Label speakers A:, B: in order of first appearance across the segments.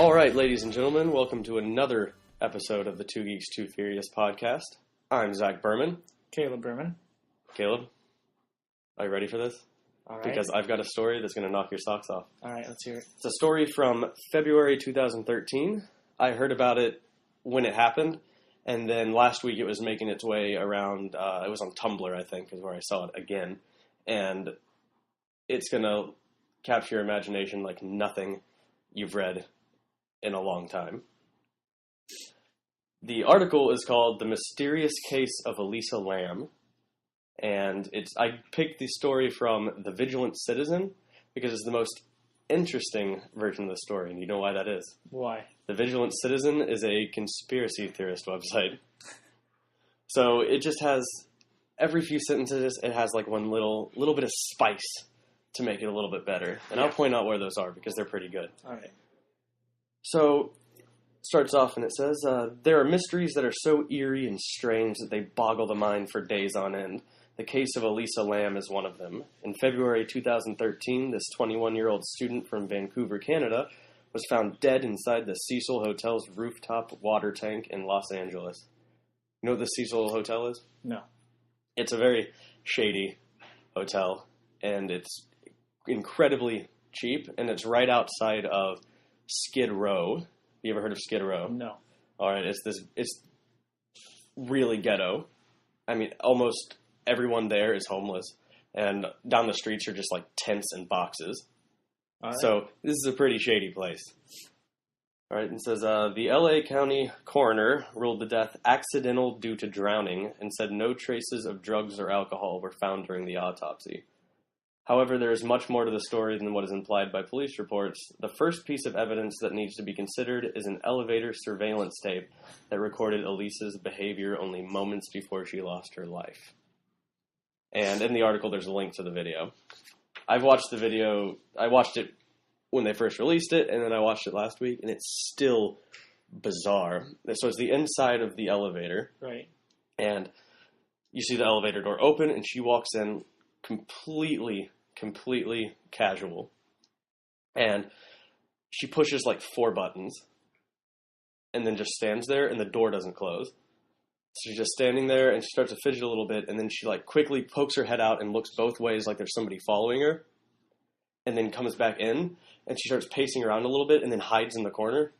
A: All right, ladies and gentlemen, welcome to another episode of the Two Geeks, Two Furious podcast. I'm Zach Berman.
B: Caleb Berman.
A: Caleb, are you ready for this?
B: All right.
A: Because I've got a story that's going to knock your socks off.
B: All right, let's hear it.
A: It's a story from February 2013. I heard about it when it happened, and then last week it was making its way around, it was on Tumblr, I think, is where I saw it again. And it's going to capture your imagination like nothing you've read in a long time. The article is called The Mysterious Case of Elisa Lam, and I picked the story from The Vigilant Citizen because it's the most interesting version of the story, and you know why that is.
B: Why?
A: The Vigilant Citizen is a conspiracy theorist website. So it just has, every few sentences, it has like one little bit of spice to make it a little bit better. And I'll point out where those are because they're pretty good.
B: All right.
A: So it starts off and it says, there are mysteries that are so eerie and strange that they boggle the mind for days on end. The case of Elisa Lam is one of them. In February 2013, this 21-year-old student from Vancouver, Canada, was found dead inside the Cecil Hotel's rooftop water tank in Los Angeles. You know what the Cecil Hotel is?
B: No.
A: It's a very shady hotel, and it's incredibly cheap, and it's right outside of Skid Row. You ever heard of Skid Row?
B: No.
A: All right, it's really ghetto. I mean, almost everyone there is homeless, and down the streets are just like tents and boxes.
B: All right.
A: So this is a pretty shady place. All right, it says, the L.A. County coroner ruled the death accidental due to drowning and said no traces of drugs or alcohol were found during the autopsy. However, there is much more to the story than what is implied by police reports. The first piece of evidence that needs to be considered is an elevator surveillance tape that recorded Elisa's behavior only moments before she lost her life. And in the article, there's a link to the video. I've watched the video. I watched it when they first released it, and then I watched it last week, and it's still bizarre. So it's the inside of the elevator.
B: Right.
A: And you see the elevator door open, and she walks in completely casual. And she pushes like 4 buttons and then just stands there, and the door doesn't close. So she's just standing there, and she starts to fidget a little bit, and then she like quickly pokes her head out and looks both ways like there's somebody following her, and then comes back in, and she starts pacing around a little bit and then hides in the corner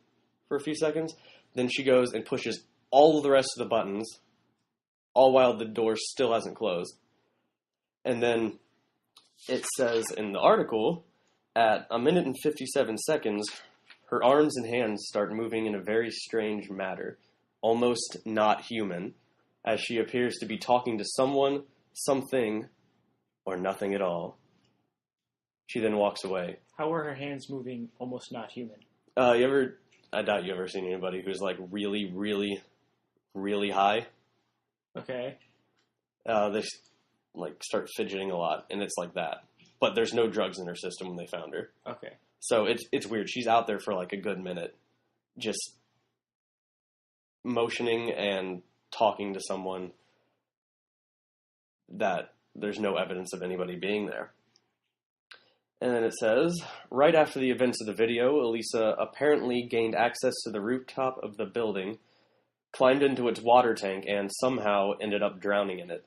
A: for a few seconds. Then she goes and pushes all of the rest of the buttons, all while the door still hasn't closed. And then it says in the article, at 1 minute and 57 seconds, her arms and hands start moving in a very strange manner, almost not human, as she appears to be talking to someone, something, or nothing at all. She then walks away.
B: How were her hands moving almost not human?
A: I doubt you ever seen anybody who's like really, really, really high.
B: Okay.
A: They like start fidgeting a lot, and it's like that. But there's no drugs in her system when they found her.
B: Okay.
A: So it's weird. She's out there for like a good minute, just motioning and talking to someone that there's no evidence of anybody being there. And then it says, right after the events of the video, Elisa apparently gained access to the rooftop of the building, climbed into its water tank, and somehow ended up drowning in it.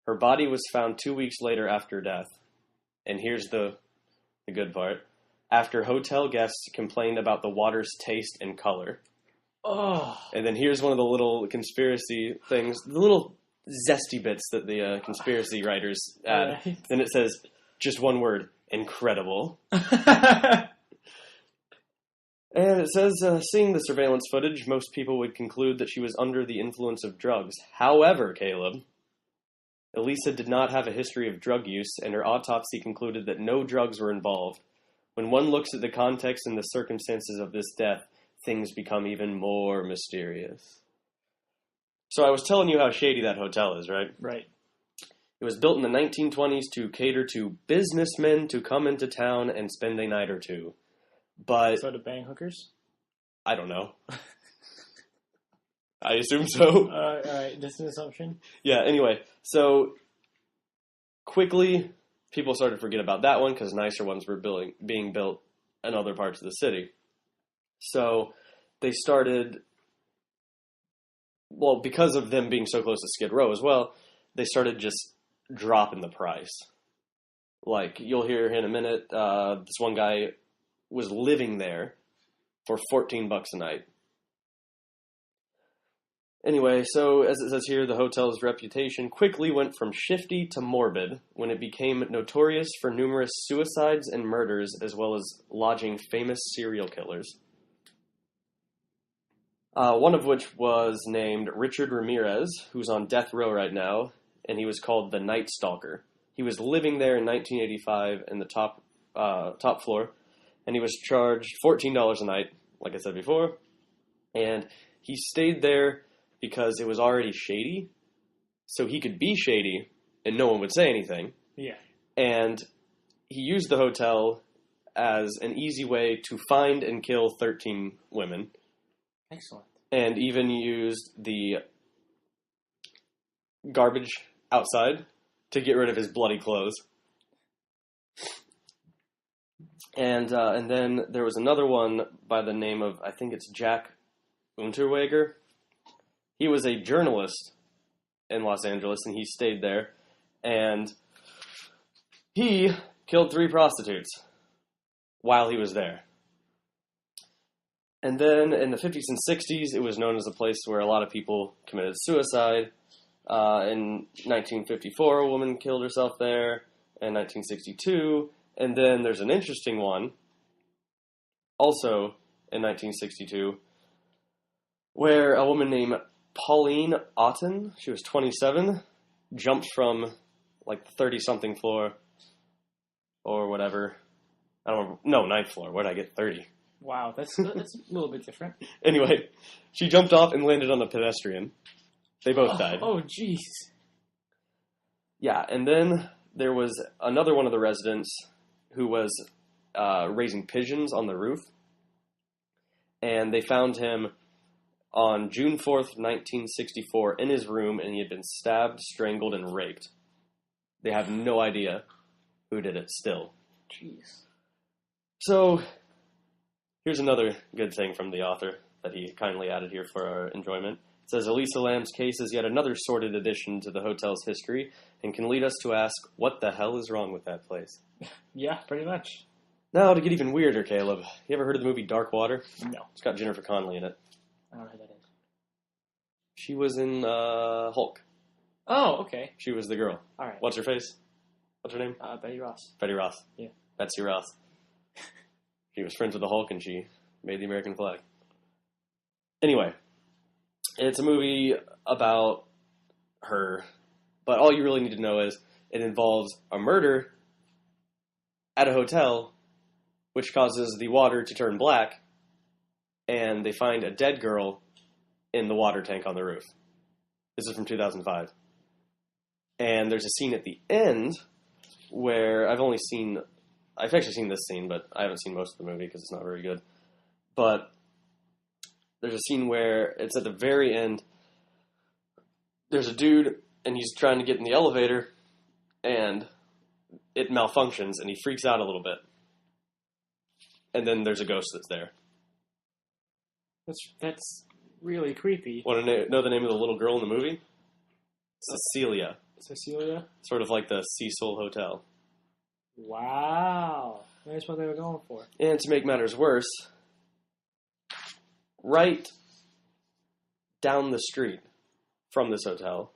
A: Her body was found 2 weeks later after death. And here's the good part. After hotel guests complained about the water's taste and color.
B: Oh.
A: And then here's one of the little conspiracy things, the little zesty bits that the conspiracy writers add.
B: Right.
A: Then it says, just one word, incredible. And it says, seeing the surveillance footage, most people would conclude that she was under the influence of drugs. However, Caleb, Elisa did not have a history of drug use, and her autopsy concluded that no drugs were involved. When one looks at the context and the circumstances of this death, things become even more mysterious. So I was telling you how shady that hotel is, right?
B: Right.
A: It was built in the 1920s to cater to businessmen to come into town and spend a night or two. But
B: So to bang hookers?
A: I don't know. I assume so.
B: All right, just an assumption.
A: Yeah, anyway, so quickly people started to forget about that one because nicer ones were being built in other parts of the city. So they started, well, because of them being so close to Skid Row as well, they started just dropping the price. Like, you'll hear in a minute, this one guy was living there for $14 a night. Anyway, so as it says here, the hotel's reputation quickly went from shifty to morbid when it became notorious for numerous suicides and murders, as well as lodging famous serial killers. One of which was named Richard Ramirez, who's on death row right now, and he was called the Night Stalker. He was living there in 1985 in the top floor, and he was charged $14 a night, like I said before, and he stayed there because it was already shady, so he could be shady, and no one would say anything.
B: Yeah.
A: And he used the hotel as an easy way to find and kill 13 women.
B: Excellent.
A: And even used the garbage outside to get rid of his bloody clothes. And then there was another one by the name of, I think it's Jack Unterweger. He was a journalist in Los Angeles, and he stayed there. And he killed 3 prostitutes while he was there. And then in the 50s and 60s, it was known as a place where a lot of people committed suicide. In 1954, a woman killed herself there. In 1962. And then there's an interesting one, also in 1962, where a woman named Pauline Otten, she was 27, jumped from like the 30-something floor or whatever. I don't know. No, 9th floor. Where did I get 30?
B: Wow, that's a little bit different.
A: Anyway, she jumped off and landed on a pedestrian. They both died.
B: Oh, jeez.
A: Yeah, and then there was another one of the residents who was raising pigeons on the roof. And they found him on June 4th, 1964, in his room, and he had been stabbed, strangled, and raped. They have no idea who did it still.
B: Jeez.
A: So, here's another good thing from the author that he kindly added here for our enjoyment. It says, Elisa Lam's case is yet another sordid addition to the hotel's history and can lead us to ask, what the hell is wrong with that place?
B: Yeah, pretty much.
A: Now, to get even weirder, Caleb, you ever heard of the movie Dark Water?
B: No.
A: It's got Jennifer Connelly in it.
B: I don't know who that is.
A: She was in Hulk.
B: Oh, okay.
A: She was the girl.
B: All right.
A: What's her face? What's her name?
B: Betty Ross.
A: Betty Ross.
B: Yeah.
A: Betsy Ross. She was friends with the Hulk, and she made the American flag. Anyway, it's a movie about her, but all you really need to know is it involves a murder at a hotel, which causes the water to turn black, and they find a dead girl in the water tank on the roof. This is from 2005. And there's a scene at the end where I've actually seen this scene, but I haven't seen most of the movie because it's not very good. But there's a scene where it's at the very end. There's a dude, and he's trying to get in the elevator, and it malfunctions, and he freaks out a little bit. And then there's a ghost that's there.
B: That's really creepy.
A: Want to know the name of the little girl in the movie? Cecilia.
B: Cecilia?
A: Sort of like the Cecil Hotel.
B: Wow. That's what they were going for.
A: And to make matters worse, right down the street from this hotel,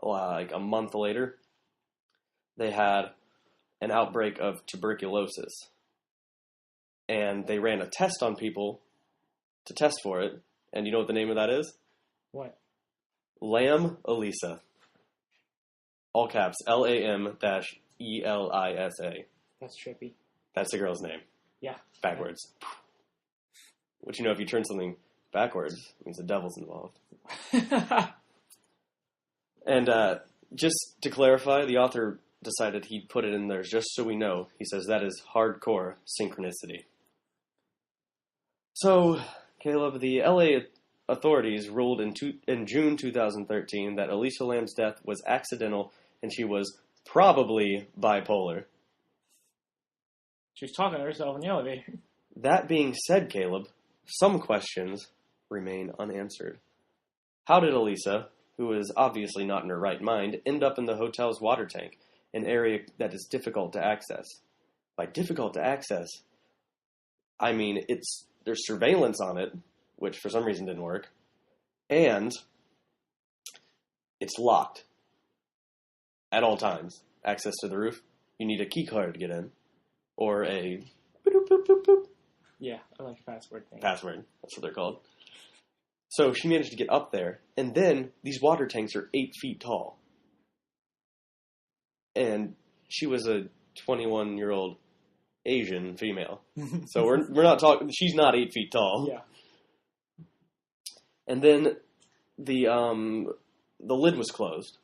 A: like a month later, they had an outbreak of tuberculosis. And they ran a test on people to test for it. And you know what the name of that is?
B: What?
A: Lam Elisa. All caps, Lam-Elisa.
B: That's trippy.
A: That's the girl's name.
B: Yeah.
A: Backwards. Yeah. Which, you know, if you turn something backwards, it means the devil's involved. And just to clarify, the author decided he'd put it in there just so we know. He says that is hardcore synchronicity. So, Caleb, the LA authorities ruled in June 2013 that Elisa Lam's death was accidental and she was probably bipolar.
B: She was talking to herself in the elevator.
A: That being said, Caleb, some questions remain unanswered. How did Elisa, who is obviously not in her right mind, end up in the hotel's water tank, an area that is difficult to access? By difficult to access, I mean there's surveillance on it, which for some reason didn't work, and it's locked at all times. Access to the roof, you need a key card to get in, or a boop, boop, boop, boop.
B: Yeah, I like a password thing.
A: Password, that's what they're called. So she managed to get up there, and then these water tanks are 8 feet tall. And she was a 21-year-old Asian female. So we're not talking, she's not 8 feet tall.
B: Yeah.
A: And then the lid was closed,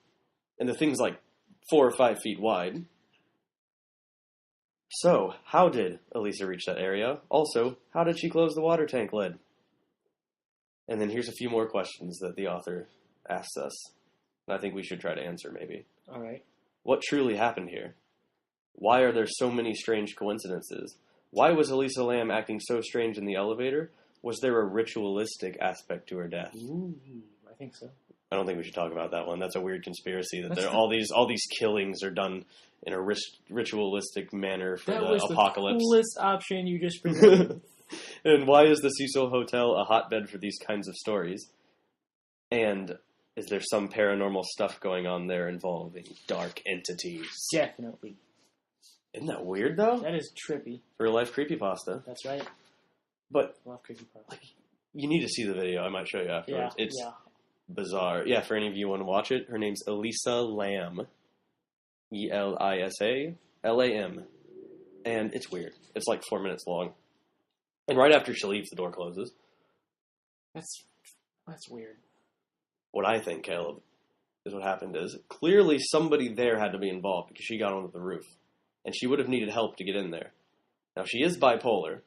A: and the thing's like 4 or 5 feet wide. So, how did Elisa reach that area? Also, how did she close the water tank lid? And then here's a few more questions that the author asks us. And I think we should try to answer, maybe.
B: All right.
A: What truly happened here? Why are there so many strange coincidences? Why was Elisa Lam acting so strange in the elevator? Was there a ritualistic aspect to her death?
B: Ooh, I think so.
A: I don't think we should talk about that one. That's a weird conspiracy that there all these killings are done in a ritualistic manner for the apocalypse.
B: That was the coolest option you just presented.
A: And why is the Cecil Hotel a hotbed for these kinds of stories? And is there some paranormal stuff going on there involving dark entities?
B: Definitely.
A: Isn't that weird, though?
B: That is trippy.
A: Real life creepypasta.
B: That's right.
A: But
B: Love creepypasta.
A: like, you need to see the video. I might show you afterwards.
B: Yeah,
A: It's bizarre. Yeah, for any of you who want to watch it, her name's Elisa Lam. Elisalam. And it's weird. It's like 4 minutes long. And right after she leaves, the door closes.
B: That's weird.
A: What I think, Caleb, is what happened is clearly somebody there had to be involved because she got onto the roof. And she would have needed help to get in there. Now, she is bipolar.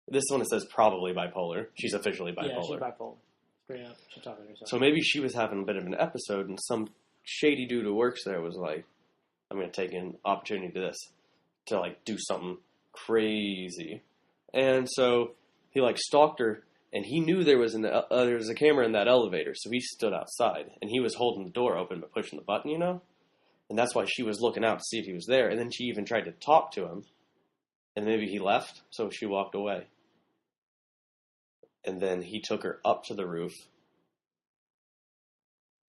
A: This one it says probably bipolar. She's officially bipolar.
B: Yeah, she's bipolar. Straight up. She's talking to herself.
A: So maybe she was having a bit of an episode and some shady dude who works there was like, I'm going to take an opportunity to this. To like do something crazy. And so he like stalked her, and he knew there was a camera in that elevator, so he stood outside, and he was holding the door open but pushing the button, and that's why she was looking out to see if he was there, and then she even tried to talk to him, and maybe he left, so she walked away. And then he took her up to the roof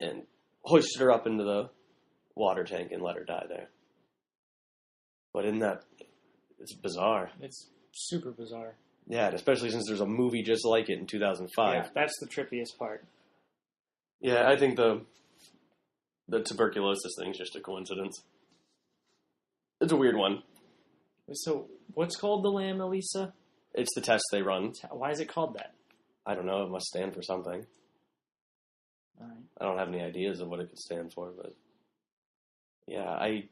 A: and hoisted her up into the water tank and let her die there. But it's bizarre.
B: It's super bizarre.
A: Yeah, especially since there's a movie just like it in 2005.
B: Yeah, that's the trippiest part.
A: Yeah, I think the tuberculosis thing's just a coincidence. It's a weird one.
B: So, what's called the Lam, Elisa?
A: It's the test they run.
B: Why is it called that?
A: I don't know. It must stand for something.
B: All right.
A: I don't have any ideas of what it could stand for, but yeah, I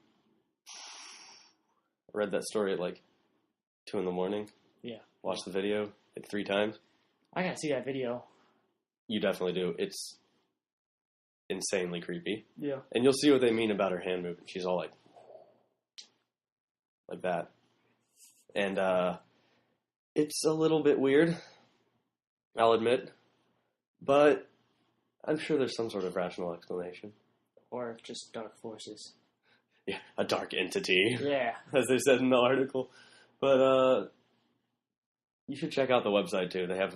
A: read that story at like 2 a.m.
B: Yeah.
A: Watched the video like 3 times.
B: I gotta see that video.
A: You definitely do. It's insanely creepy.
B: Yeah.
A: And you'll see what they mean about her hand movement. She's all like that. And it's a little bit weird, I'll admit. But I'm sure there's some sort of rational explanation.
B: Or just dark forces.
A: Yeah, a dark entity.
B: Yeah.
A: As they said in the article. But you should check out the website too. They have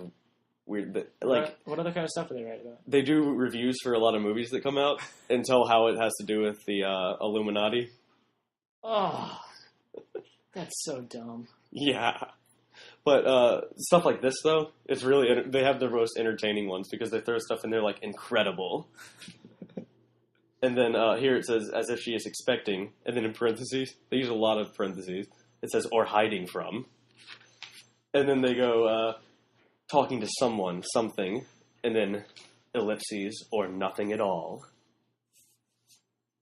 A: weird, like,
B: what other kind of stuff do they write about?
A: They do reviews for a lot of movies that come out and tell how it has to do with the Illuminati.
B: Oh, that's so dumb.
A: Yeah. But stuff like this, though, it's really, they have their most entertaining ones because they throw stuff in there like incredible. And then here it says, as if she is expecting, and then in parentheses, they use a lot of parentheses, it says, or hiding from. And then they go, talking to someone, something, and then ellipses, or nothing at all.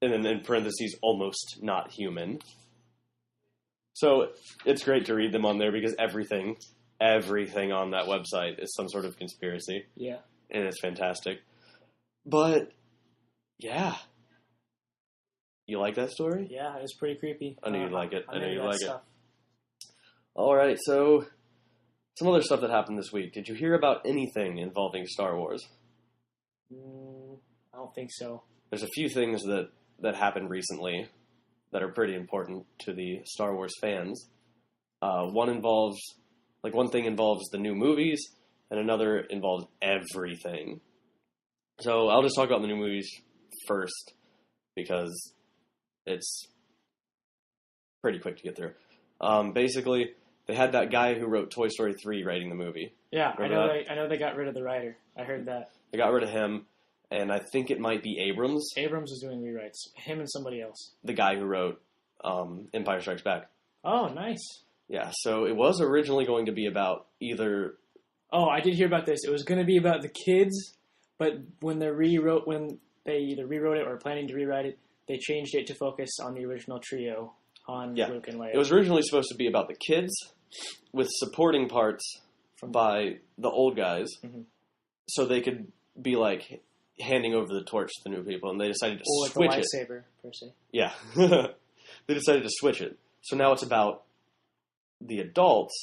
A: And then in parentheses, almost not human. So it's great to read them on there because everything on that website is some sort of conspiracy.
B: Yeah.
A: And it's fantastic. But, yeah. You like that story?
B: Yeah, it's pretty creepy.
A: I knew you'd like it. I knew you'd like it.
B: Stuff.
A: All right, so some other stuff that happened this week. Did you hear about anything involving Star Wars?
B: I don't think so.
A: There's a few things that happened recently that are pretty important to the Star Wars fans. One thing involves the new movies, and another involves everything. So I'll just talk about the new movies first, because it's pretty quick to get through. Basically, they had that guy who wrote Toy Story 3 writing the movie.
B: Yeah, I know they got rid of the writer. I heard that.
A: They got rid of him, and I think it might be Abrams.
B: Abrams is doing rewrites. Him and somebody else.
A: The guy who wrote Empire Strikes Back.
B: Oh, nice.
A: Yeah, so it was originally going to be about either...
B: Oh, I did hear about this. It was going to be about the kids, but when they either rewrote it or planning to rewrite it, they changed it to focus on the original trio, Han, Luke, and Leia.
A: It was originally supposed to be about the kids, with supporting parts by the old guys, so they could be like handing over the torch to the new people, and they decided to switch it.
B: Or the lightsaber, per se.
A: Yeah. They decided to switch it. So now it's about the adults,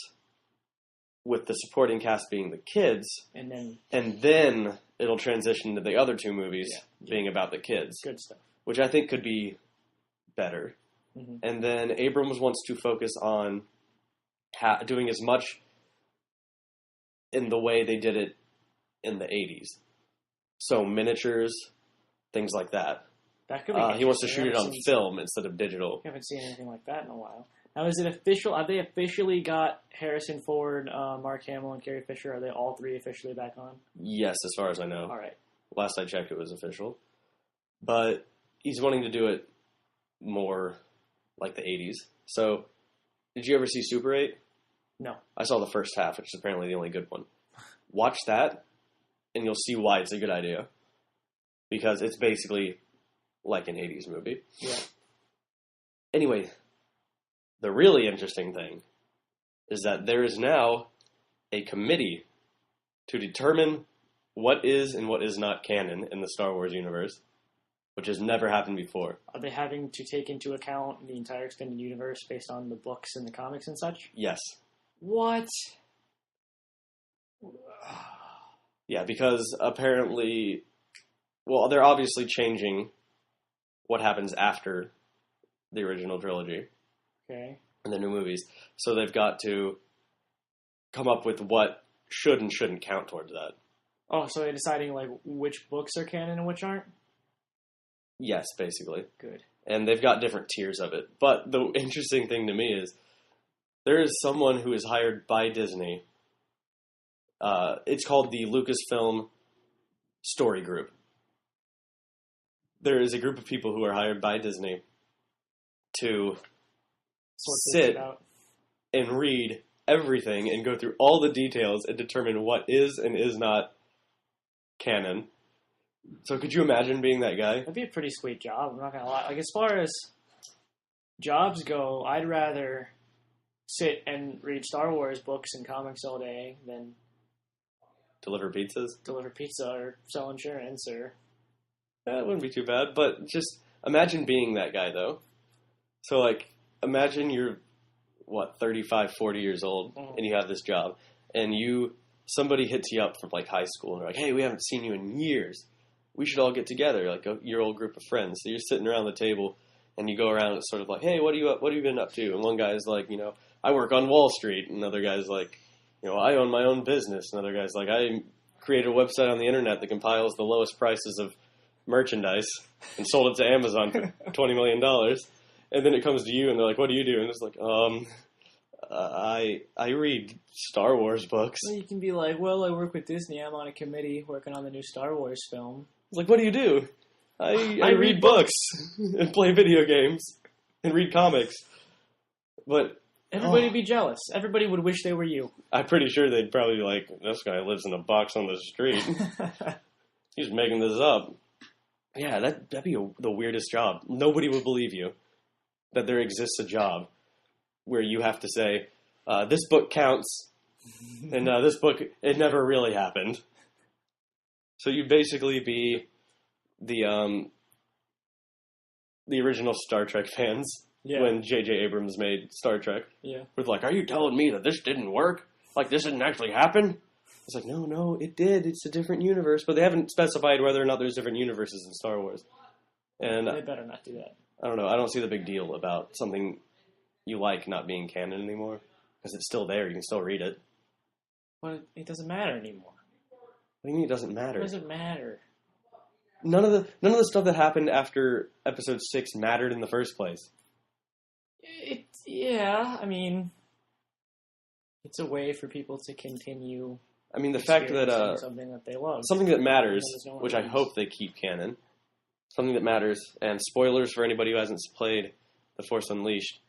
A: with the supporting cast being the kids, and then it'll transition to the other two movies being about the kids.
B: Good stuff.
A: Which I think could be better. Mm-hmm. And then Abrams wants to focus on doing as much in the way they did it in the 80s. So miniatures, things like that.
B: That could be
A: he wants to shoot it on film instead of digital.
B: I haven't seen anything like that in a while. Now, is it official? Have they officially got Harrison Ford, Mark Hamill, and Carrie Fisher? Are they all three officially back on?
A: Yes, as far as I know.
B: All right.
A: Last I checked, it was official. But he's wanting to do it more like the 80s. So, did you ever see Super 8?
B: No.
A: I saw the first half, which is apparently the only good one. Watch that, and you'll see why it's a good idea. Because it's basically like an 80s movie.
B: Yeah.
A: Anyway, the really interesting thing is that there is now a committee to determine what is and what is not canon in the Star Wars universe, which has never happened before.
B: Are they having to take into account the entire extended universe based on the books and the comics and such?
A: Yes.
B: What?
A: Yeah, because apparently, well, they're obviously changing what happens after the original trilogy.
B: Okay.
A: And the new movies. So they've got to come up with what should and shouldn't count towards that.
B: Oh, so they're deciding, like, which books are canon and which aren't?
A: Yes, basically.
B: Good.
A: And they've got different tiers of it. But the interesting thing to me is there is someone who is hired by Disney. It's called the Lucasfilm Story Group. There is a group of people who are hired by Disney to sit and read everything and go through all the details and determine what is and is not canon. So could you imagine being that guy?
B: That'd be a pretty sweet job, I'm not gonna lie. Like, as far as jobs go, I'd rather sit and read Star Wars books and comics all day than
A: deliver pizzas
B: or sell insurance or...
A: That wouldn't be too bad, but just imagine being that guy, though. So, like, imagine you're, 35, 40 years old, and you have this job, and somebody hits you up from, like, high school, and they're like, hey, we haven't seen you in years. We should all get together, like, your old group of friends. So you're sitting around the table, and you go around, and it's sort of like, hey, what have you been up to? And one guy's like, I work on Wall Street, and another guy's like, I own my own business. Another guy's like, I created a website on the internet that compiles the lowest prices of merchandise and sold it to Amazon for $20 million. And then it comes to you and they're like, what do you do? And it's like, I read Star Wars books.
B: Well, you can be like, well, I work with Disney. I'm on a committee working on the new Star Wars film.
A: It's like, what do you do? I read books and play video games and read comics. But
B: everybody would be jealous. Everybody would wish they were you.
A: I'm pretty sure they'd probably be like, this guy lives in a box on the street. He's making this up. Yeah, that'd be the weirdest job. Nobody would believe you that there exists a job where you have to say, this book counts, and this book, it never really happened. So you'd basically be the original Star Trek fans when J.J. Abrams made Star Trek.
B: Yeah.
A: With like, are you telling me that this didn't work? Like, this didn't actually happen? It's like, no, it did. It's a different universe. But they haven't specified whether or not there's different universes in Star Wars. And
B: They better not do that.
A: I don't know. I don't see the big deal about something you like not being canon anymore. Because it's still there. You can still read it.
B: But it doesn't matter anymore.
A: What do you mean it doesn't matter?
B: It doesn't matter.
A: None of the stuff that happened after Episode 6 mattered in the first place.
B: Yeah, I mean, it's a way for people to continue.
A: I mean, the fact that
B: something that they love,
A: something that matters, which I hope they keep canon, something that matters, and spoilers for anybody who hasn't played The Force Unleashed,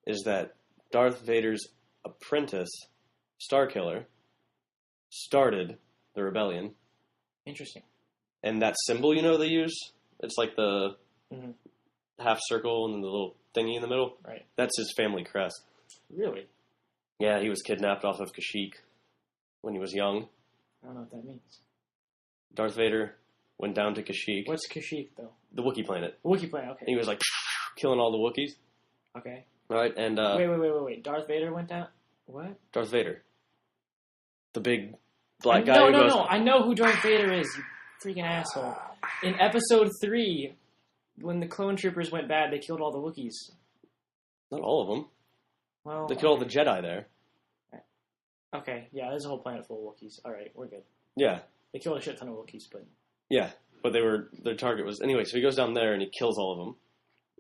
A: is that Darth Vader's apprentice, Starkiller, started the rebellion.
B: Interesting.
A: And that symbol, they use, it's like the half circle and then the little thingy in the middle.
B: Right. That's
A: his family crest.
B: Really?
A: Yeah, he was kidnapped off of Kashyyyk when he was young.
B: I don't know what that means.
A: Darth Vader went down to Kashyyyk.
B: What's Kashyyyk, though?
A: The Wookiee planet.
B: Wookiee planet, okay.
A: And he was like, killing all the Wookiees.
B: Okay.
A: Right, and...
B: Wait. Darth Vader went down? What?
A: Darth Vader. The big black guy
B: No. I know who Darth Vader is, you freaking asshole. In Episode 3, when the clone troopers went bad, they killed all the Wookiees.
A: Not all of them.
B: Well,
A: they killed all the Jedi there.
B: Okay, yeah, there's a whole planet full of Wookiees. Alright, we're good.
A: Yeah.
B: They killed a shit ton of Wookiees, but...
A: Yeah, but their target was... Anyway, so he goes down there and he kills all of them.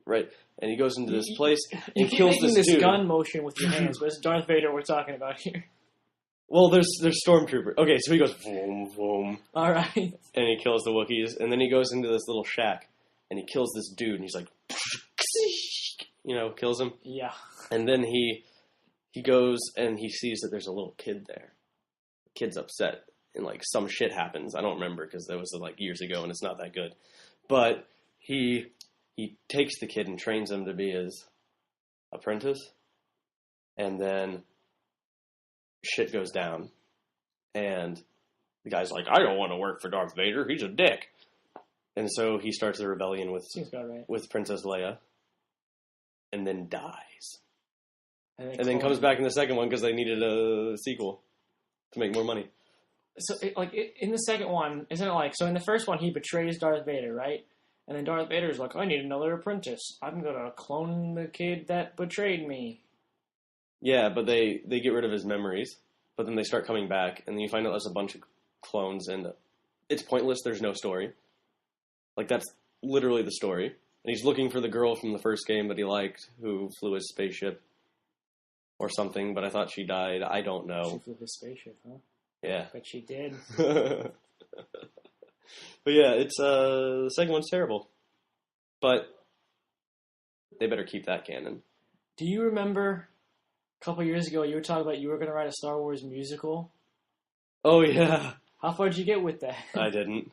A: Right? And he goes into this place and kills this dude.
B: This gun motion with your hands, but it's Darth Vader we're talking about here.
A: Well, there's stormtrooper. Okay, so he goes boom, boom.
B: All right. And
A: he kills the Wookiees, and then he goes into this little shack, and he kills this dude, and he's like, kills him.
B: Yeah.
A: And then he goes and he sees that there's a little kid there. The kid's upset, and like some shit happens. I don't remember because that was like years ago, and it's not that good. But he takes the kid and trains him to be his apprentice, and then shit goes down, and the guy's like, I don't want to work for Darth Vader, he's a dick. And so he starts a rebellion with Princess Leia, and then dies. And then comes back in the second one because they needed a sequel to make more money.
B: So, in the second one, isn't it like, so in the first one he betrays Darth Vader, right? And then Darth Vader's like, I need another apprentice. I'm going to clone the kid that betrayed me.
A: Yeah, but they get rid of his memories, but then they start coming back, and then you find out there's a bunch of clones, and it's pointless. There's no story. Like, that's literally the story. And he's looking for the girl from the first game that he liked, who flew his spaceship or something, but I thought she died. I don't know.
B: She flew his spaceship, huh?
A: Yeah.
B: But she did.
A: But yeah, it's the second one's terrible. But they better keep that canon.
B: Do you remember... A couple years ago, you were talking about you were going to write a Star Wars musical.
A: Oh, yeah.
B: How far did you get with that?
A: I didn't.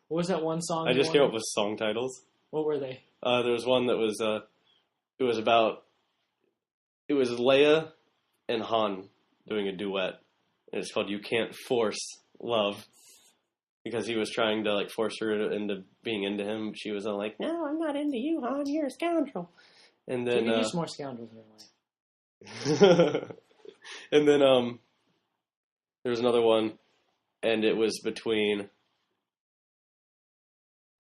B: What was that one song?
A: I just came up with song titles.
B: What were they?
A: There was one that was, it was Leia and Han doing a duet. And it's called You Can't Force Love. Because he was trying to, force her into being into him. She was all like, no, I'm not into you, Han. You're a scoundrel. And then...
B: Maybe just more scoundrels in your life.
A: And then there was another one, and it was between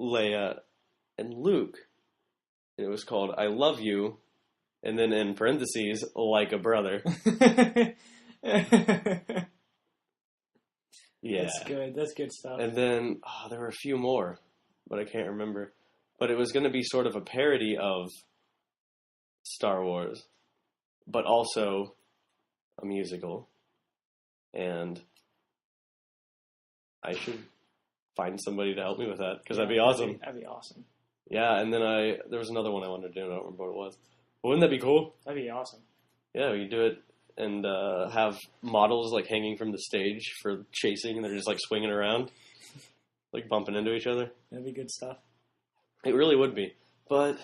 A: Leia and Luke, and it was called I Love You, and then in parentheses, like a brother. Yeah,
B: that's good stuff.
A: And then there were a few more, but I can't remember. But it was going to be sort of a parody of Star Wars, but also a musical, and I should find somebody to help me with that, because that'd be awesome.
B: That'd be awesome.
A: Yeah, and then there was another one I wanted to do, and I don't remember what it was. But wouldn't that be cool?
B: That'd be awesome.
A: Yeah, we could do it and have models, hanging from the stage for chasing, and they're just, swinging around, bumping into each other.
B: That'd be good stuff.
A: It really would be. But,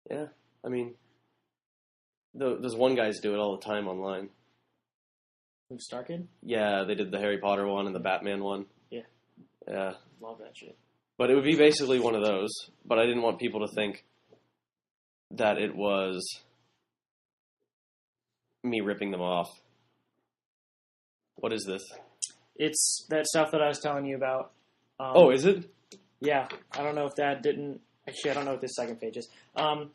A: yeah, I mean... Those one guys do it all the time online.
B: Who, Starkid?
A: Yeah, they did the Harry Potter one and the Batman one.
B: Yeah.
A: Yeah.
B: Love that shit.
A: But it would be basically one of those. But I didn't want people to think that it was me ripping them off. What is this?
B: It's that stuff that I was telling you about.
A: Is it?
B: Yeah. I don't know if that didn't... Actually, I don't know what this second page is. So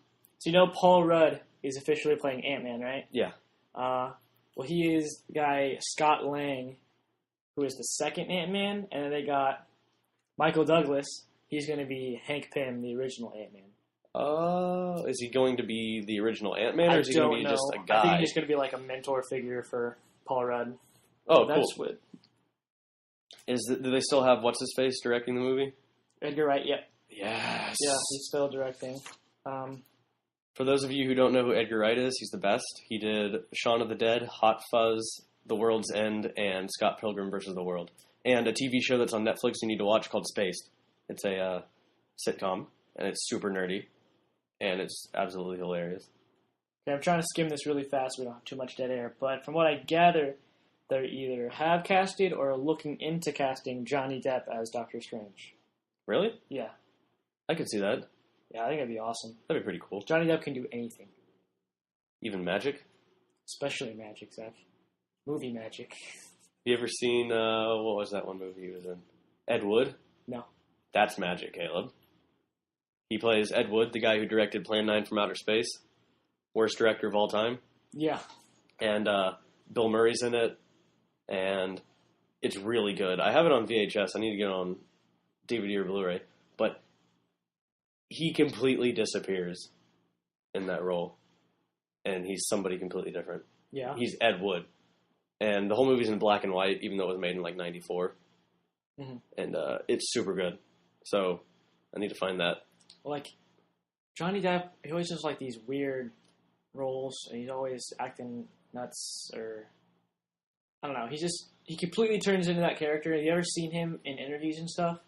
B: you know Paul Rudd is officially playing Ant-Man, right?
A: Yeah.
B: Well, he is the guy Scott Lang, who is the second Ant-Man, and then they got Michael Douglas. He's going to be Hank Pym, the original Ant-Man.
A: Is he going to be the original Ant-Man, or is he going to be just a guy?
B: I think he's going to be like a mentor figure for Paul Rudd.
A: Oh,
B: that's
A: cool.
B: What...
A: Do they still have what's-his-face directing the movie?
B: Edgar Wright, yep.
A: Yes.
B: Yeah, he's still directing.
A: For those of you who don't know who Edgar Wright is, he's the best. He did Shaun of the Dead, Hot Fuzz, The World's End, and Scott Pilgrim vs. the World. And a TV show that's on Netflix you need to watch called Spaced. It's a sitcom, and it's super nerdy, and it's absolutely hilarious.
B: Okay, I'm trying to skim this really fast so we don't have too much dead air, but from what I gather, they either have casted or are looking into casting Johnny Depp as Doctor Strange.
A: Really?
B: Yeah.
A: I could see that.
B: Yeah, I think that'd be awesome.
A: That'd be pretty cool.
B: Johnny Depp can do anything.
A: Even magic?
B: Especially magic, Zach. Movie magic.
A: You ever seen, what was that one movie he was in? Ed Wood?
B: No.
A: That's magic, Caleb. He plays Ed Wood, the guy who directed Plan 9 from Outer Space. Worst director of all time.
B: Yeah.
A: And Bill Murray's in it. And it's really good. I have it on VHS. I need to get it on DVD or Blu-ray. But he completely disappears in that role. And he's somebody completely different.
B: Yeah.
A: He's Ed Wood. And the whole movie's in black and white, even though it was made in like 94.
B: Mm-hmm.
A: And it's super good. So I need to find that.
B: Like, Johnny Depp, he always does like these weird roles, and he's always acting nuts, or I don't know. He completely turns into that character. Have you ever seen him in interviews and stuff?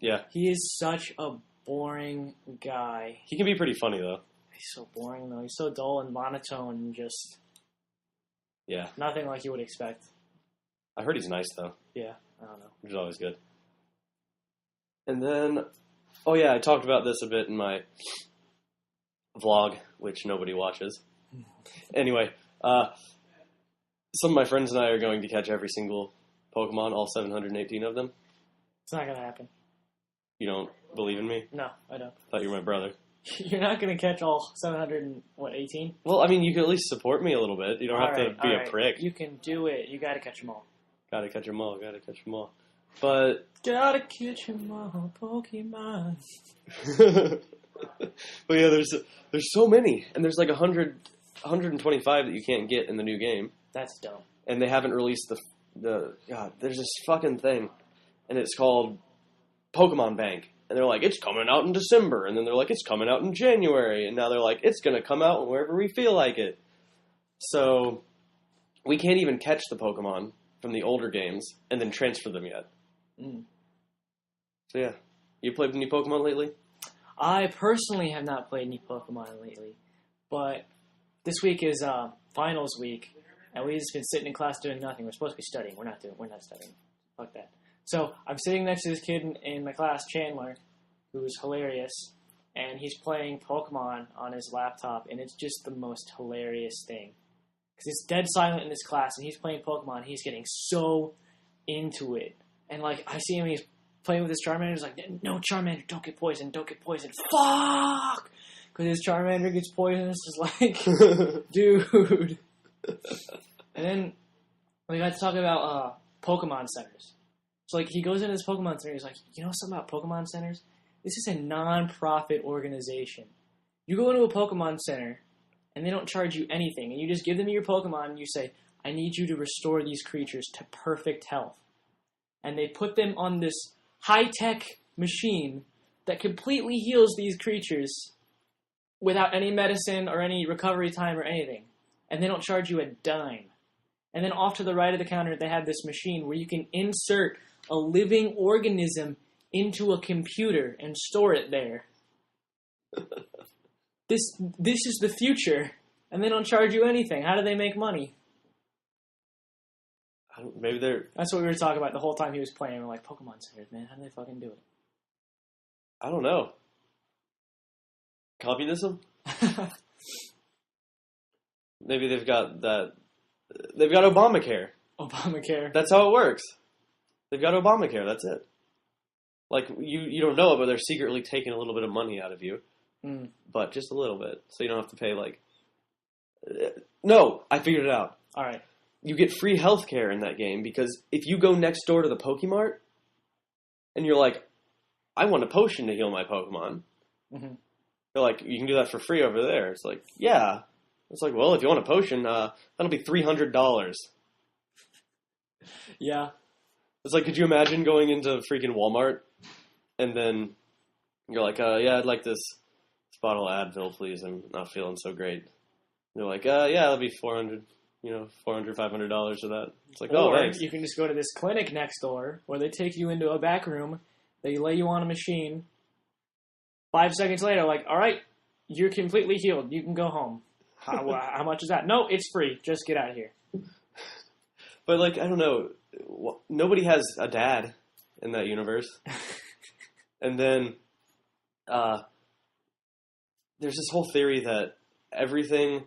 A: Yeah.
B: He is such a boring guy.
A: He can be pretty funny, though.
B: He's so boring, though. He's so dull and monotone and just...
A: Yeah.
B: Nothing like you would expect.
A: I heard he's nice, though.
B: Yeah, I don't know.
A: Which is always good. And then... Oh, yeah, I talked about this a bit in my vlog, which nobody watches. Anyway, some of my friends and I are going to catch every single Pokemon, all 718 of them.
B: It's not going to happen.
A: You don't believe in me?
B: No, I don't.
A: I thought you were my brother.
B: You're not going to catch all 718?
A: Well, I mean, you can at least support me a little bit. You don't have to be a prick.
B: You can do it. You got to catch them all.
A: Gotta catch them all. Gotta catch them all. But...
B: Gotta catch them all, Pokemon.
A: But yeah, there's so many. And there's like 125 that you can't get in the new game.
B: That's dumb.
A: And they haven't released God, there's this fucking thing. And it's called Pokemon Bank. And they're like, it's coming out in December. And then they're like, it's coming out in January. And now they're like, it's going to come out wherever we feel like it. So we can't even catch the Pokemon from the older games and then transfer them yet.
B: Mm.
A: So yeah. You played any Pokemon lately?
B: I personally have not played any Pokemon lately. But this week is finals week. And we've just been sitting in class doing nothing. We're supposed to be studying. We're not studying. Fuck that. So I'm sitting next to this kid in my class, Chandler, who's hilarious, and he's playing Pokemon on his laptop, and it's just the most hilarious thing. Because it's dead silent in this class, and he's playing Pokemon, he's getting so into it. And, like, I see him, he's playing with his Charmander, he's like, no, Charmander, don't get poisoned, fuck! Because his Charmander gets poisoned, it's just like, dude. And then we got to talk about Pokemon centers. So, like, he goes into this Pokemon center, he's like, you know something about Pokemon centers? This is a non-profit organization. You go into a Pokemon center, and they don't charge you anything, and you just give them your Pokemon, and you say, I need you to restore these creatures to perfect health. And they put them on this high-tech machine that completely heals these creatures without any medicine or any recovery time or anything. And they don't charge you a dime. And then off to the right of the counter, they have this machine where you can insert a living organism into a computer and store it there. This is the future, and they don't charge you anything. How do they make money?
A: Maybe they're...
B: That's what we were talking about the whole time he was playing. We're like, Pokemon centers, man. How do they fucking do it?
A: I don't know. Communism? Maybe they've got that... They've got Obamacare.
B: Obamacare.
A: That's how it works. They've got Obamacare. That's it. Like, you don't know it, but they're secretly taking a little bit of money out of you. But just a little bit. So you don't have to pay, like... No! I figured it out.
B: All right.
A: You get free healthcare in that game because if you go next door to the Pokemart and you're like, I want a potion to heal my Pokemon.
B: Mm-hmm.
A: They're like, you can do that for free over there. It's like, yeah. It's like, well, if you want a potion, that'll be $300.
B: Yeah.
A: It's like, could you imagine going into freaking Walmart and then you're like, yeah, I'd like this bottle of Advil, please. I'm not feeling so great. And they're like, yeah, that'll be $400, $500 for that. It's like, oh, thanks.
B: You can just go to this clinic next door where they take you into a back room, they lay you on a machine. 5 seconds later, like, all right, you're completely healed. You can go home. How much is that? No, it's free. Just get out of here.
A: But, like, I don't know. Nobody has a dad in that universe. And then there's this whole theory that everything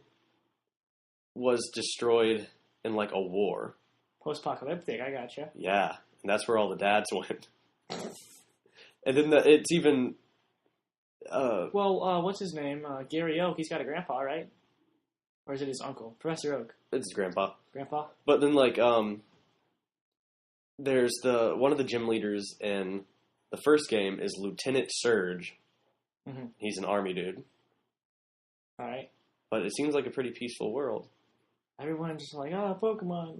A: was destroyed in, like, a war.
B: Post-apocalyptic, I gotcha.
A: Yeah, and that's where all the dads went. And then it's even...
B: what's his name? Gary Oak. He's got a grandpa, right? Or is it his uncle? Professor Oak.
A: It's his grandpa.
B: Grandpa?
A: But then, like, there's one of the gym leaders in the first game is Lieutenant Surge.
B: Mm-hmm.
A: He's an army dude.
B: All right.
A: But it seems like a pretty peaceful world.
B: Everyone's just like, Pokemon.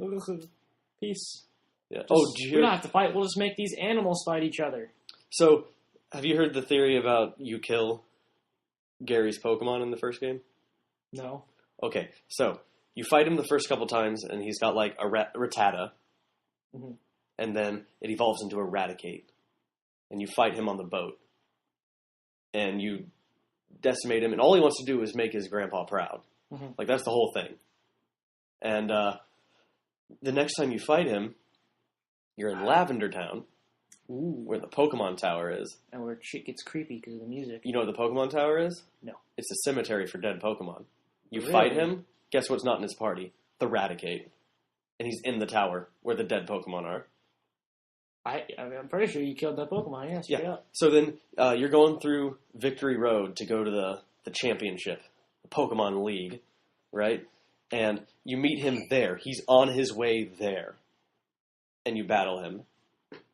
B: Peace.
A: Yeah.
B: We don't have to fight. We'll just make these animals fight each other.
A: So, have you heard the theory about you kill Gary's Pokemon in the first game?
B: No.
A: Okay, so you fight him the first couple times, and he's got like a Rattata,
B: mm-hmm.
A: and then it evolves into Eradicate, and you fight him on the boat, and you decimate him, and all he wants to do is make his grandpa proud.
B: Mm-hmm.
A: Like, that's the whole thing. And the next time you fight him, you're in Lavender Town, where the Pokemon Tower is.
B: And where shit gets creepy because of the music.
A: You know what the Pokemon Tower is?
B: No.
A: It's a cemetery for dead Pokemon. You
B: Really?
A: fight him, guess what's not in his party? The Raticate. And he's in the tower where the dead Pokemon are.
B: I'm pretty sure you killed that Pokemon, yeah. Straight up.
A: So then you're going through Victory Road to go to the championship, the Pokemon League, right? And you meet him there. He's on his way there. And you battle him.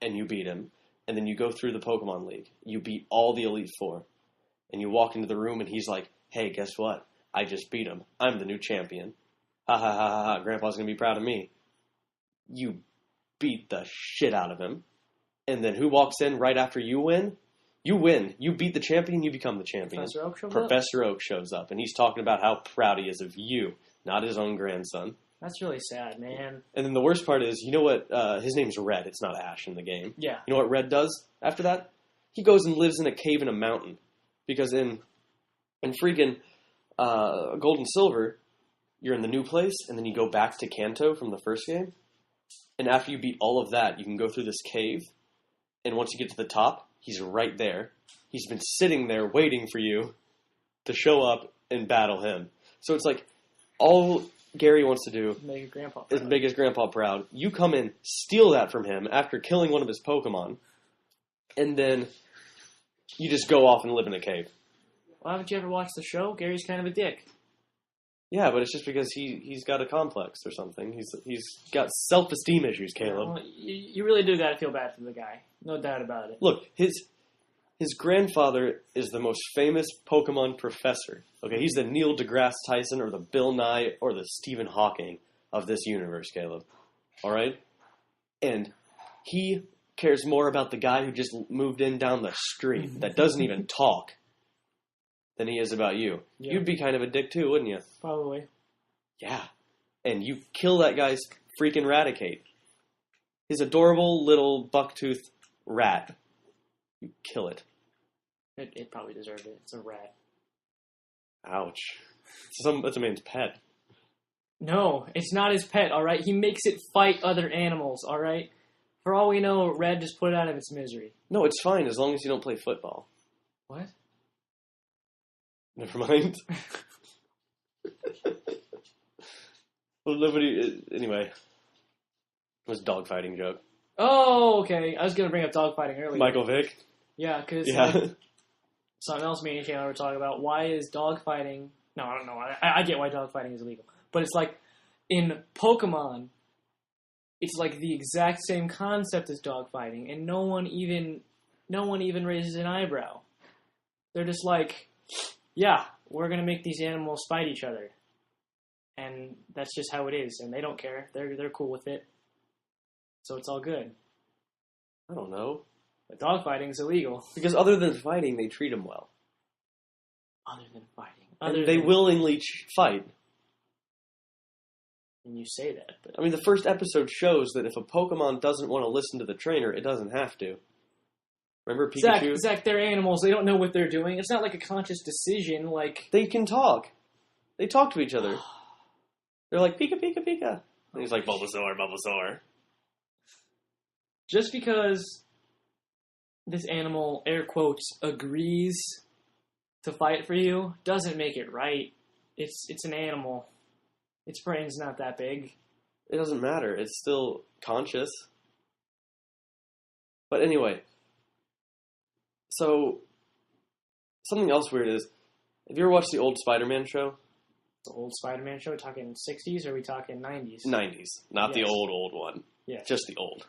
A: And you beat him. And then you go through the Pokemon League. You beat all the Elite Four. And you walk into the room and he's like, hey, guess what? I just beat him. I'm the new champion. Ha ha ha ha ha. Grandpa's going to be proud of me. You beat the shit out of him. And then who walks in right after you win? You win. You beat the champion, you become the champion. Professor Oak shows up. And he's talking about how proud he is of you, not his own grandson.
B: That's really sad, man.
A: And then the worst part is, you know what? His name's Red. It's not Ash in the game.
B: Yeah.
A: You know what Red does after that? He goes and lives in a cave in a mountain. Because in freaking Gold and Silver, you're in the new place, and then you go back to Kanto from the first game. And after you beat all of that, you can go through this cave. And once you get to the top, he's right there. He's been sitting there waiting for you to show up and battle him. So it's like, all Gary wants to do is make his grandpa proud. You come in, steal that from him after killing one of his Pokemon, and then you just go off and live in a cave.
B: Well, haven't you ever watched the show? Gary's kind of a dick.
A: Yeah, but it's just because he's got a complex or something. He's got self-esteem issues, Caleb.
B: Well, you really do got to feel bad for the guy. No doubt about it.
A: Look, his grandfather is the most famous Pokemon professor. Okay, he's the Neil deGrasse Tyson or the Bill Nye or the Stephen Hawking of this universe, Caleb. All right? And he cares more about the guy who just moved in down the street that doesn't even talk than he is about you. Yeah. You'd be kind of a dick too, wouldn't you?
B: Probably.
A: Yeah. And you kill that guy's freaking Raticate. His adorable little bucktooth rat. You kill it.
B: It probably deserved it. It's a rat.
A: Ouch. It's a man's pet.
B: No, it's not his pet, alright? He makes it fight other animals, alright? For all we know, Red just put it out of its misery.
A: No, it's fine as long as you don't play football.
B: What?
A: Never mind. Well, nobody... Anyway. It was a dogfighting joke.
B: Oh, okay. I was going to bring up dogfighting earlier.
A: Michael Vick?
B: Yeah, because
A: Yeah.
B: something else me and Chandler were talking about. Why is dogfighting... No, I don't know. I get why dogfighting is illegal. But it's like, in Pokemon, it's like the exact same concept as dogfighting, and no one even raises an eyebrow. They're just like, yeah, we're going to make these animals fight each other. And that's just how it is, and they don't care. They're cool with it. So it's all good.
A: I don't know.
B: But dogfighting is illegal.
A: Because other than fighting, they treat them well.
B: Other than fighting.
A: And they willingly fight.
B: And you say that, but...
A: I mean, the first episode shows that if a Pokemon doesn't want to listen to the trainer, it doesn't have to. Remember Pikachu?
B: Zach, they're animals. They don't know what they're doing. It's not like a conscious decision, like...
A: They can talk. They talk to each other. They're like, Pika, Pika, Pika. And he's like, Bulbasaur, Bulbasaur.
B: Just because this animal, air quotes, agrees to fight for you, doesn't make it right. It's an animal. Its brain's not that big.
A: It doesn't matter. It's still conscious. But anyway, so something else weird is, have you ever watched the old Spider-Man show?
B: The old Spider-Man show? Are we talking 60s or are we talking 90s?
A: 90s. Not
B: Yes.
A: the old one.
B: Yes.
A: Just the old.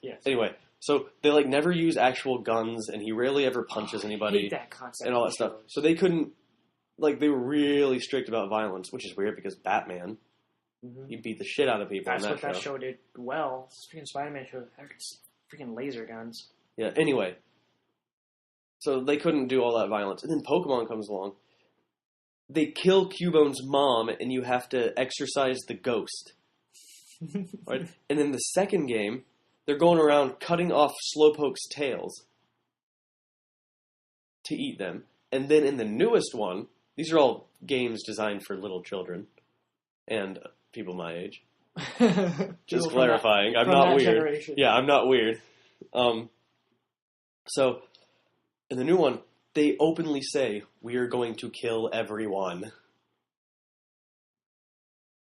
B: Yes.
A: Anyway, so they like never use actual guns, and he rarely ever punches
B: I
A: anybody
B: hate that concept
A: and all
B: of
A: that stuff.
B: shows.
A: So they couldn't, like, they were really strict about violence, which is weird because Batman, he beat the shit out of people
B: That's
A: in
B: what
A: that
B: that
A: show.
B: show did well. Freaking Spider-Man show, freaking laser guns.
A: Yeah. Anyway, so they couldn't do all that violence, and then Pokemon comes along. They kill Cubone's mom, and you have to exorcise the ghost. Right? And in the second game, they're going around cutting off Slowpoke's tails to eat them. And then in the newest one, these are all games designed for little children and people my age. Just clarifying. I'm not weird.
B: Generation.
A: Yeah, I'm not weird. So, in the new one, they openly say, we are going to kill everyone.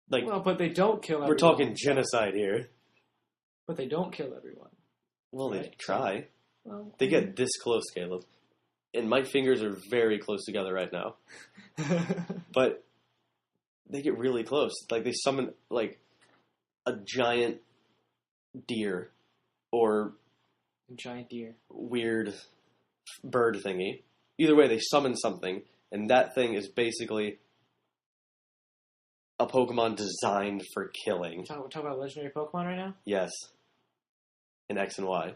A: Like,
B: Well, but they don't kill everyone.
A: we're talking genocide here.
B: But they don't kill everyone.
A: Well, they
B: Right.
A: try.
B: Well,
A: They get this close, Caleb. And my fingers are very close together right now. But they get really close. Like, they summon, like, a giant deer or
B: giant deer.
A: weird bird thingy. Either way, they summon something, and that thing is basically a Pokemon designed for killing.
B: We're talking about legendary Pokemon right now?
A: Yes. In X and Y.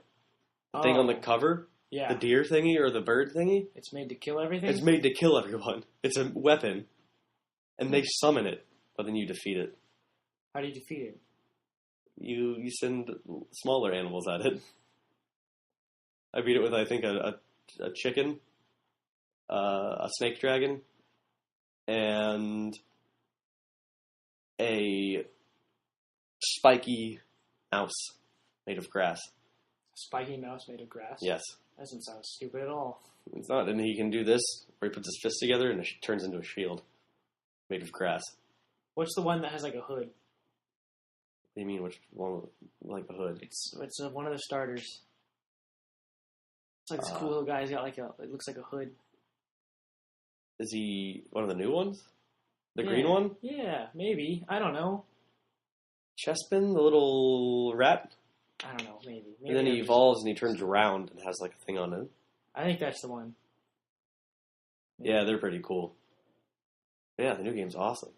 A: The thing on the cover,
B: yeah.
A: the deer thingy or the bird thingy,
B: It's made to kill everything?
A: it's made to kill everyone. It's a weapon. And they summon it, but then you defeat it.
B: How do you defeat it?
A: You send smaller animals at it. I beat it with, I think, a chicken, a snake dragon, and a spiky mouse made of grass.
B: Spiky mouse made of grass?
A: Yes.
B: That doesn't sound stupid at all.
A: It's not. And he can do this, where he puts his fists together and it turns into a shield made of grass.
B: What's the one that has like a hood?
A: What do you mean, which one, like a hood?
B: It's one of the starters. It's like this cool little guy. He's got like it looks like a hood.
A: Is he one of the new ones? The green one?
B: Yeah, maybe. I don't know.
A: Chespin, the little rat?
B: I don't know, maybe.
A: And then he evolves and he turns around and has like a thing on it.
B: I think that's the one.
A: Yeah, they're pretty cool. Yeah, the new game's awesome.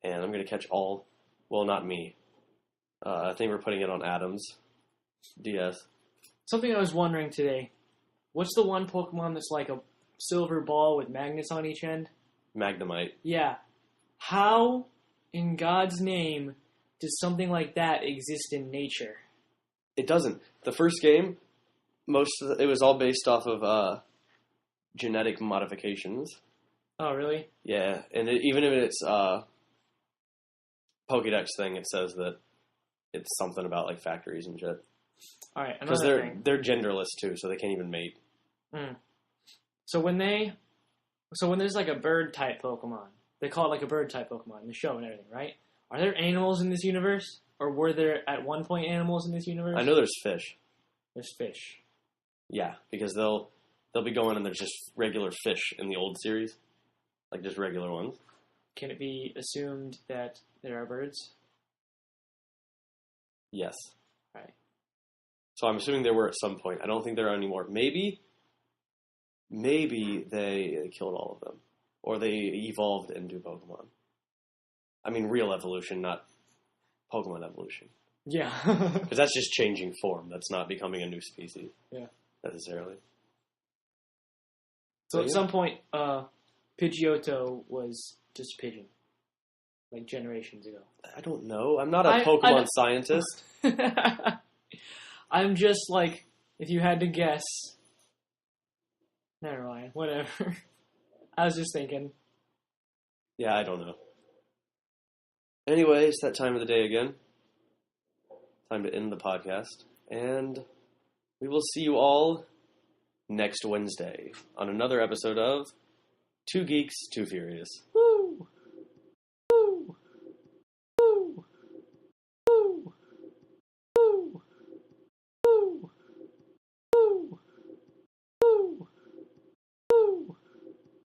A: And I'm going to catch all... Well, not me. I think we're putting it on Adam's DS.
B: Something I was wondering today. What's the one Pokemon that's like a silver ball with magnets on each end?
A: Magnemite.
B: Yeah. How, in God's name, does something like that exist in nature?
A: It doesn't. The first game, it was all based off of genetic modifications.
B: Oh, really?
A: Yeah, and even if it's Pokédex thing, it says that it's something about like factories and shit.
B: All right,
A: Because
B: another thing.
A: they're genderless too, so they can't even mate.
B: So when there's like a bird type Pokemon, they call it like a bird type Pokemon in the show and everything, right? Are there animals in this universe? or were there at one point animals in this universe?
A: I know there's fish.
B: There's fish.
A: Yeah, because they'll be going and there's just regular fish in the old series, like just regular ones.
B: Can it be assumed that there are birds?
A: Yes.
B: Right.
A: So I'm assuming there were at some point. I don't think there are anymore. Maybe they killed all of them, or they evolved into Pokemon. I mean, real evolution, not Pokemon evolution.
B: Yeah.
A: Because that's just changing form. That's not becoming a new species.
B: Yeah.
A: Necessarily.
B: So at some point, Pidgeotto was just a pigeon, like generations ago.
A: I don't know. I'm not a Pokemon scientist.
B: I'm just like, if you had to guess. Never mind. Whatever. I was just thinking.
A: Yeah, I don't know. Anyway, it's that time of the day again. Time to end the podcast. And we will see you all next Wednesday on another episode of Two Geeks, Two Furious.
B: Woo!